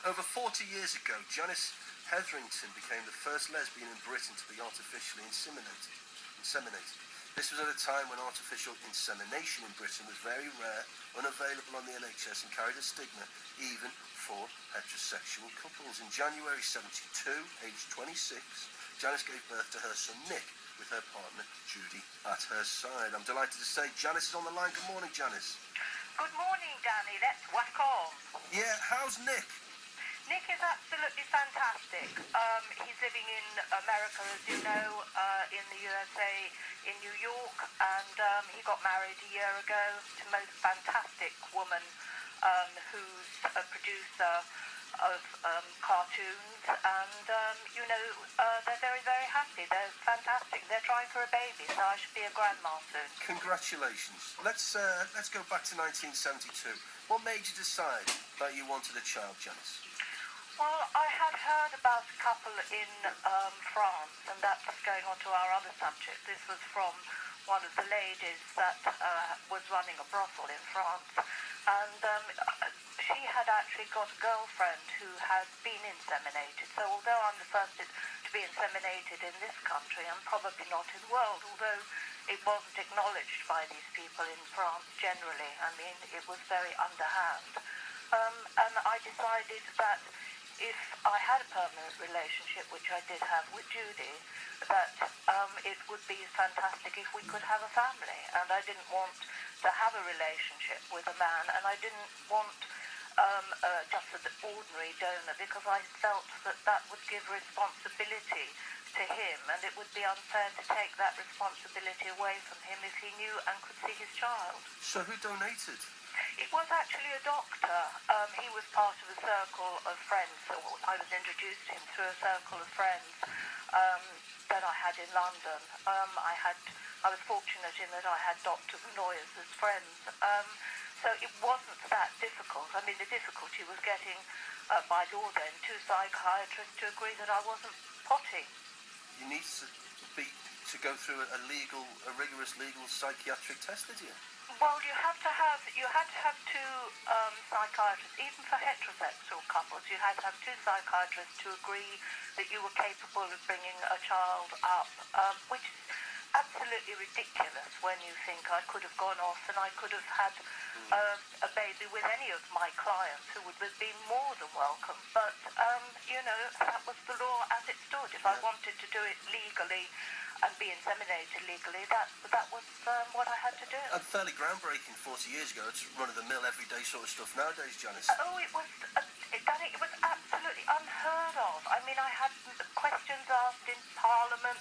Over 40 years ago, Janis Hetherington became the first lesbian in Britain to be artificially inseminated. This was at a time when artificial insemination in Britain was very rare, unavailable on the NHS, and carried a stigma even for heterosexual couples. In January 72, aged 26, Janis gave birth to her son Nick, with her partner Judy at her side. I'm delighted to say Janis is on the line. Good morning, Janis. Good morning, Danny. Let's whack on. Yeah, how's Nick? Nick is absolutely fantastic. He's living in America, as you know, in the USA, in New York, and he got married a year ago to a most fantastic woman who's a producer of cartoons, and they're very, very happy. They're fantastic. They're trying for a baby, so I should be a grandma soon. Congratulations. Let's go back to 1972. What made you decide that you wanted a child, Janis? Well, I had heard about a couple in France, and that's going on to our other subject. This was from one of the ladies that was running a brothel in France, and she had actually got a girlfriend who had been inseminated. So although I'm the first to be inseminated in this country, and probably not in the world, although it wasn't acknowledged by these people in France generally. I mean, it was very underhand. And I decided that if I had a permanent relationship, which I did have with Judy, that it would be fantastic if we could have a family. And I didn't want to have a relationship with a man, and I didn't want just an ordinary donor, because I felt that that would give responsibility to him, and it would be unfair to take that responsibility away from him if he knew and could see his child. So who donated? It was actually a doctor. He was part of a circle of friends. So I was introduced to him through a circle of friends that I had in London. I was fortunate in that I had doctors and lawyers as friends. So it wasn't that difficult. I mean, the difficulty was getting, by law then, 2 psychiatrists to agree that I wasn't potty. You need to go through a rigorous legal psychiatric test, did you? Well, you had to have 2 psychiatrists, even for heterosexual couples. You had to have 2 psychiatrists to agree that you were capable of bringing a child up, which is absolutely ridiculous when you think I could have gone off and I could have had a baby with any of my clients who would have been more than welcome. But, that was the law as it stood. If I wanted to do it legally and be inseminated legally, that was what I had to do. And fairly groundbreaking 40 years ago. It's run-of-the-mill, everyday sort of stuff nowadays, Janis. Oh, it was absolutely unheard of. I mean, I had questions asked in Parliament.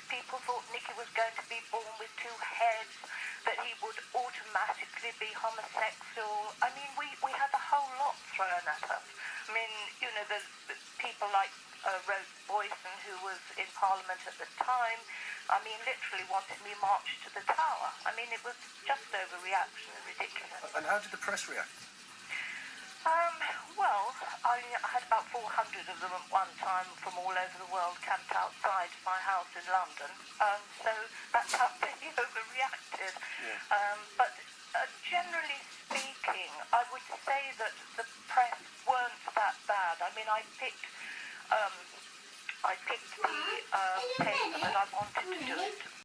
People thought Nicky was going to be born with 2 heads, that he would automatically be homosexual. I mean, we had a whole lot thrown at us. I mean, the people like Rose Boyson, who was in Parliament at the time, I mean, literally wanted me marched to the Tower. I mean, it was just overreaction and ridiculous. And how did the press react? Well, I had about 400 of them at one time from all over the world camped outside my house in London. So that's how they overreacted. Yeah. But generally speaking, I would say that the press weren't that bad. I mean, I picked the paper that I wanted to do it